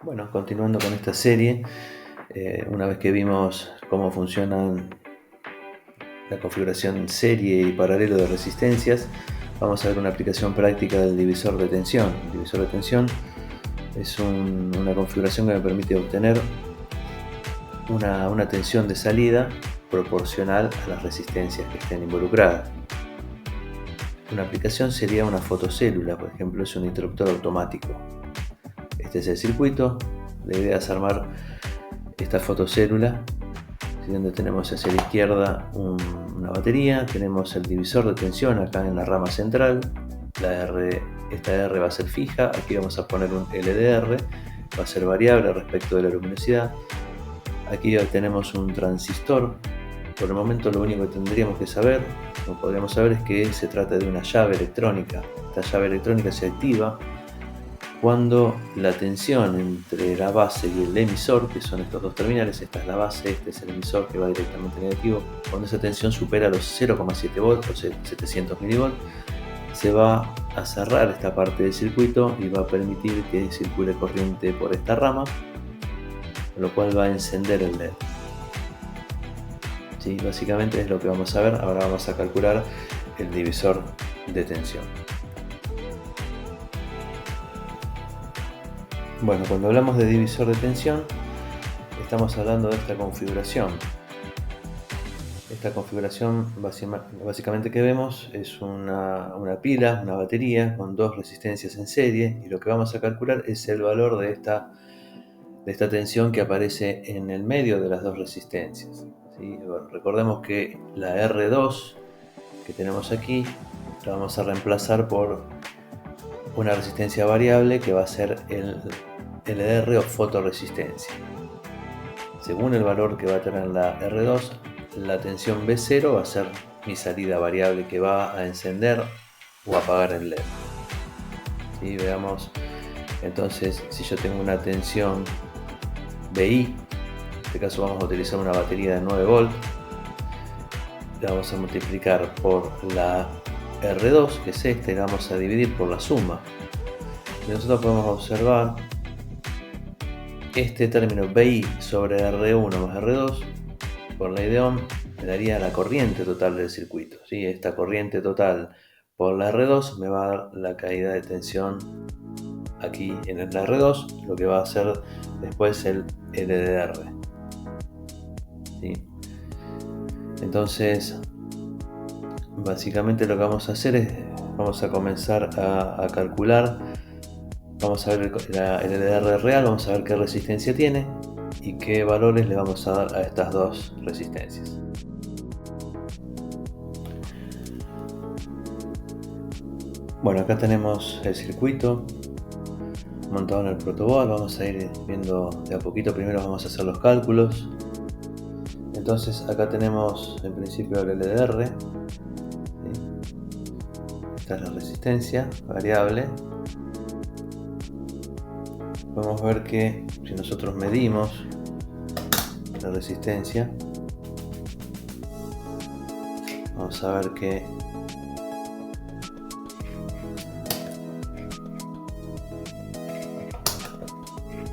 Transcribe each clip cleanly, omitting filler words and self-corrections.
Bueno, continuando con esta serie, una vez que vimos cómo funcionan la configuración serie y paralelo de resistencias, vamos a ver una aplicación práctica del divisor de tensión. El divisor de tensión es una configuración que me permite obtener una tensión de salida proporcional a las resistencias que estén involucradas. Una aplicación sería una fotocélula, por ejemplo, es un interruptor automático. Este es el circuito. La idea es armar esta fotocélula, donde tenemos hacia la izquierda una batería, tenemos el divisor de tensión acá en la rama central. Esta R va a ser fija, aquí vamos a poner un LDR, va a ser variable respecto de la luminosidad. Aquí tenemos un transistor. Por el momento lo único que tendríamos que saber, o podríamos saber, es que se trata de una llave electrónica. Esta llave electrónica se activa cuando la tensión entre la base y el emisor, que son estos dos terminales, esta es la base, este es el emisor que va directamente negativo, cuando esa tensión supera los 0,7 volts o 700 milivolts, se va a cerrar esta parte del circuito y va a permitir que circule corriente por esta rama, con lo cual va a encender el LED. ¿Sí? Básicamente es lo que vamos a ver. Ahora vamos a calcular el divisor de tensión. Bueno, cuando hablamos de divisor de tensión, estamos hablando de esta configuración. Esta configuración básicamente que vemos es una pila, una batería con dos resistencias en serie, y lo que vamos a calcular es el valor de esta tensión que aparece en el medio de las dos resistencias. ¿Sí? Bueno, recordemos que la R2 que tenemos aquí la vamos a reemplazar por una resistencia variable que va a ser el LDR o fotoresistencia. Según el valor que va a tener la R2, la tensión B0 va a ser mi salida variable que va a encender o apagar el LED. ¿Sí? Veamos, entonces, si yo tengo una tensión BI, en este caso vamos a utilizar una batería de 9 volts, la vamos a multiplicar por la R2, que es esta, y la vamos a dividir por la suma. Y nosotros podemos observar este término BI sobre R1 más R2 por ley de Ohm me daría la corriente total del circuito. ¿Sí? Esta corriente total por la R2 me va a dar la caída de tensión aquí en la R2, lo que va a hacer después el LDR. ¿Sí? Entonces, básicamente lo que vamos a hacer es, vamos a comenzar a calcular. Vamos a ver el LDR real, vamos a ver qué resistencia tiene y qué valores le vamos a dar a estas dos resistencias. Bueno, acá tenemos el circuito montado en el protoboard. Vamos a ir viendo de a poquito. Primero vamos a hacer los cálculos. Entonces acá tenemos en principio el LDR. ¿Sí? Esta es la resistencia variable. Podemos ver que si nosotros medimos la resistencia, vamos a ver que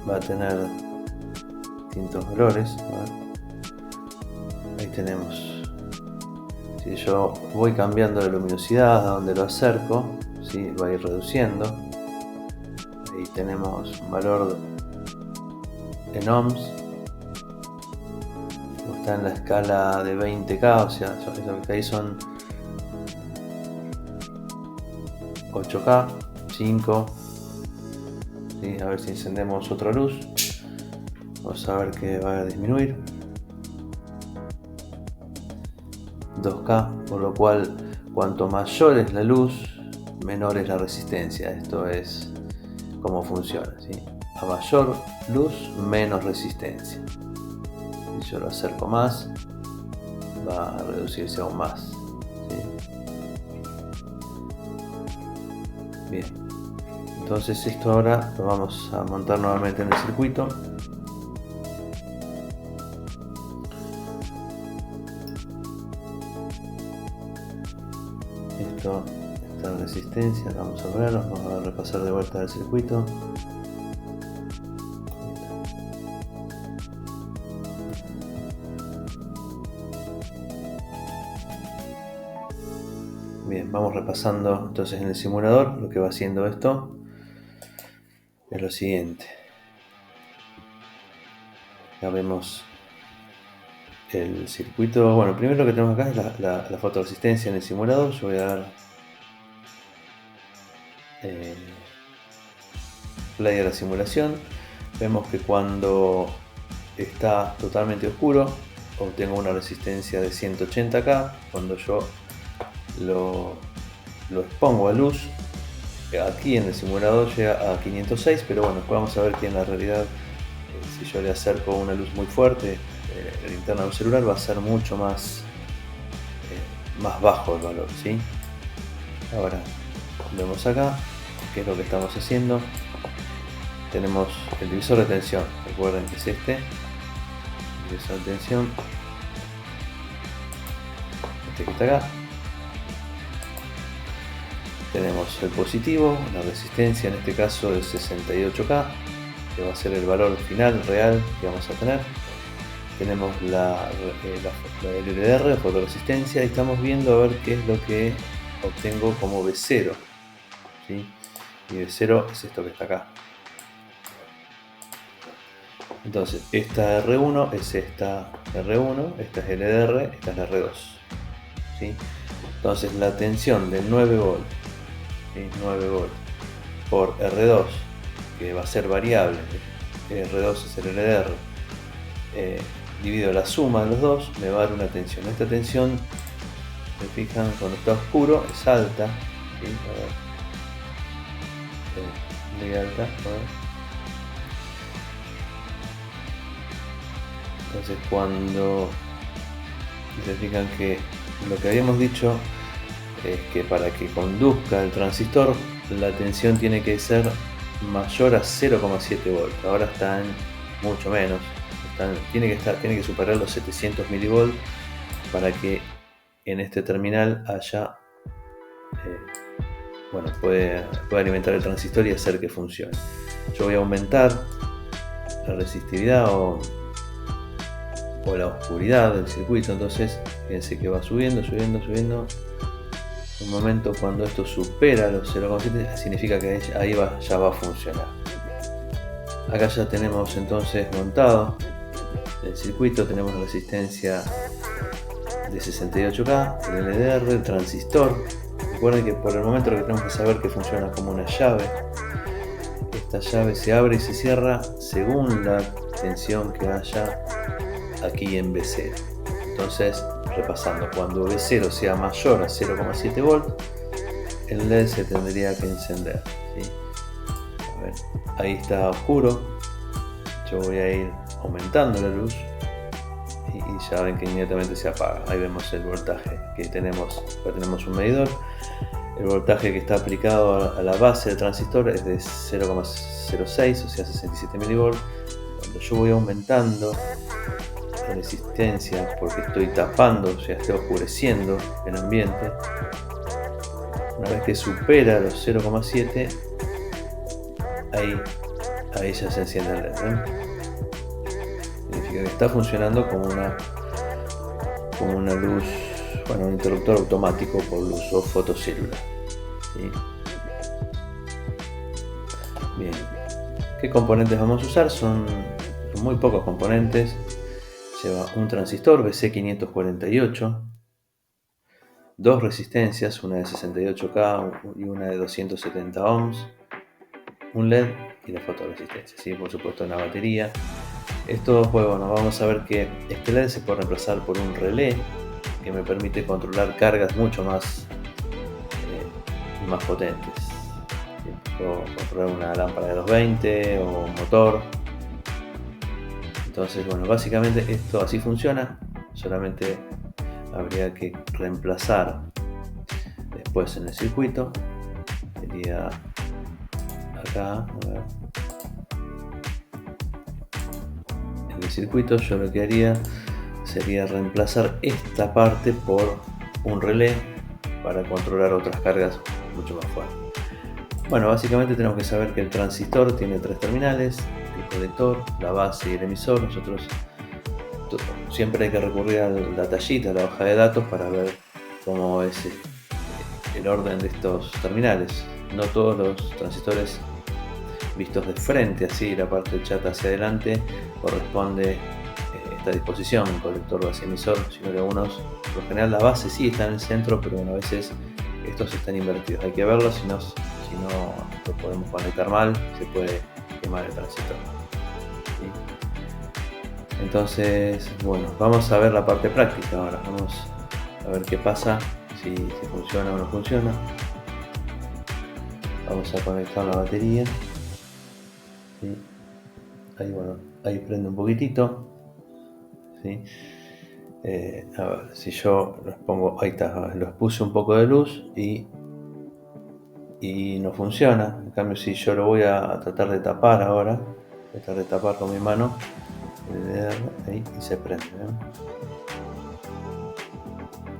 va a tener distintos valores. Ahí tenemos. Si yo voy cambiando la luminosidad a donde lo acerco, ¿sí? Va a ir reduciendo. Ahí tenemos un valor en ohms. Está en la escala de 20K, o sea, lo que ahí son 8K, 5. ¿Sí? A ver si encendemos otra luz. Vamos a ver que va a disminuir. 2K, por lo cual cuanto mayor es la luz, menor es la resistencia. Esto es cómo funciona, ¿sí? A mayor luz, menos resistencia. Si yo lo acerco más, va a reducirse aún más, ¿sí? Bien, entonces esto ahora lo vamos a montar nuevamente en el circuito. Esta resistencia, vamos a ver, vamos a repasar de vuelta el circuito. Bien, vamos repasando entonces en el simulador. Lo que va haciendo esto es lo siguiente. Ya vemos el circuito. Bueno, primero lo que tenemos acá es la fotoresistencia en el simulador. Yo voy a dar play a la simulación. Vemos que cuando está totalmente oscuro obtengo una resistencia de 180K. Cuando yo lo expongo a luz, aquí en el simulador llega a 506, pero bueno, después vamos a ver que en la realidad, si yo le acerco una luz muy fuerte, el linterna de un celular va a ser mucho más bajo el valor, ¿sí? Ahora vemos acá qué es lo que estamos haciendo. Tenemos el divisor de tensión, recuerden que es este, el divisor de tensión, este que está acá. Tenemos el positivo, la resistencia en este caso es 68K, que va a ser el valor final real que vamos a tener. Tenemos la LDR, fotoresistencia, y estamos viendo a ver qué es lo que obtengo como V0, ¿sí? Y V0 es esto que está acá. Entonces, esta R1 es esta R1, esta es LDR, esta es la R2, ¿sí? Entonces, la tensión de 9 volt, ¿sí? 9 volt por R2, que va a ser variable, R2 es el LDR, dividido la suma de los dos, me va a dar una tensión. Esta tensión, se fijan, cuando está oscuro es alta, ¿sí? Muy alta, ¿no? Entonces cuando se fijan que lo que habíamos dicho es que para que conduzca el transistor la tensión tiene que ser mayor a 0,7 volts. Ahora está en mucho menos, tiene que superar los 700 milivolts para que en este terminal haya puede alimentar el transistor y hacer que funcione. Yo voy a aumentar la resistividad o la oscuridad del circuito. Entonces fíjense que va subiendo. Un momento cuando esto supera los 0,7 significa que ahí ya va a funcionar. Acá ya tenemos entonces montado el circuito, tenemos la resistencia de 68K, el LDR, el transistor. Recuerden que por el momento lo que tenemos que saber es que funciona como una llave. Esta llave se abre y se cierra según la tensión que haya aquí en V0. Entonces, repasando, cuando V0 sea mayor a 0,7 volt, el LED se tendría que encender, ¿sí? A ver, ahí está oscuro. Yo voy a ir aumentando la luz y ya ven que inmediatamente se apaga. Ahí vemos el voltaje que tenemos. Acá tenemos un medidor. El voltaje que está aplicado a la base del transistor es de 0,06, o sea 67 milivolts. Cuando yo voy aumentando la resistencia porque estoy tapando, o sea, estoy oscureciendo el ambiente, una vez que supera los 0,7, ahí ya se enciende el LED, ¿ven? Significa que está funcionando como una luz, un interruptor automático por luz o fotocélula, ¿sí? Bien, ¿qué componentes vamos a usar? Son muy pocos componentes. Lleva un transistor BC548, dos resistencias, una de 68K y una de 270 ohms, un LED y la fotoresistencia, ¿sí? Por supuesto una batería. Esto, vamos a ver que este LED se puede reemplazar por un relé que me permite controlar cargas mucho más potentes. ¿Sí? Puedo controlar una lámpara de 220 o un motor. Entonces, básicamente esto así funciona. Solamente habría que reemplazar después en el circuito. Sería acá, a ver. En el circuito yo lo que haría sería reemplazar esta parte por un relé para controlar otras cargas mucho más fuertes. Básicamente tenemos que saber que el transistor tiene tres terminales: el colector, la base y el emisor. Nosotros siempre hay que recurrir a la tallita, a la hoja de datos, para ver cómo es el orden de estos terminales. No todos los transistores vistos de frente, así la parte chata hacia adelante, corresponde esta disposición, colector base emisor, sino que algunos, por lo general la base sí está en el centro, pero bueno, a veces estos están invertidos. Hay que verlo, si no lo podemos conectar mal, se puede quemar el transistor. ¿Sí? Entonces, bueno, vamos a ver la parte práctica ahora. Vamos a ver qué pasa, si funciona o no funciona. Vamos a conectar la batería. ¿Sí? Ahí, bueno, ahí prende un poquitito. ¿Sí? A ver, si yo los pongo, ahí está, los puse un poco de luz y no funciona. En cambio, si yo lo voy a tratar de tapar ahora, voy a tratar de tapar con mi mano, ahí, y se prende, ¿no?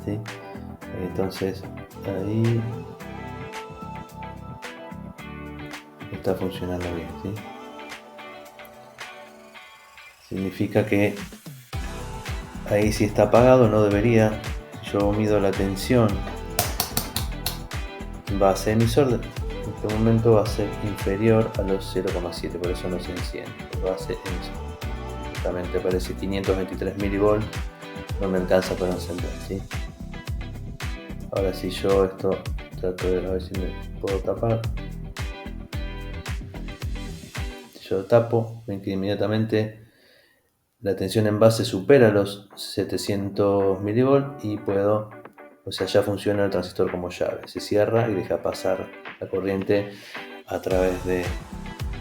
¿Sí? Entonces ahí está funcionando bien, ¿sí? Significa que ahí si está apagado no debería. Si yo mido la tensión base emisor, en este momento va a ser inferior a los 0,7, por eso no se enciende. Base emisor justamente aparece 523 milivolts, no me alcanza para encender, ¿sí? Ahora si yo esto trato de ver si me puedo tapar, si yo tapo, ven que inmediatamente la tensión en base supera los 700 milivolts y puedo, o sea, ya funciona el transistor como llave, se cierra y deja pasar la corriente a través de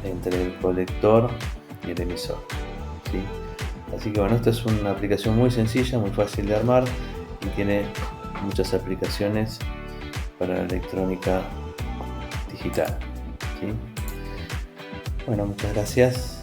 entre el colector y el emisor, ¿sí? Así que bueno, esta es una aplicación muy sencilla, muy fácil de armar y tiene muchas aplicaciones para la electrónica digital, ¿sí? Bueno, muchas gracias.